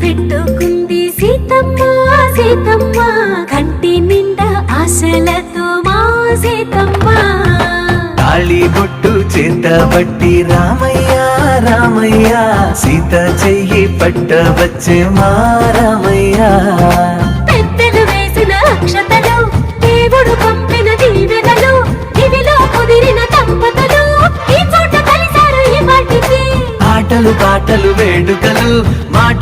పెట్టుకుంది సీతమ్మ సీతమ్మ, కంటి నిండా ఆశలతో మా సీతమ్మ. తాళి బొట్టు చేతబట్టి రామయ్య రామయ్య, సీత చెయ్యి పట్టవచ్చే మా రామయ్య. పెద్దలు వేసిన అక్షతలు, దేవుడు పంపిన దీవెనలు, ఇవిలో కుదిరిన దంపతులు ఈ చోట కలిసారు ఈ వాటికి. ఆటలు పాటలు వేడుకలు మాట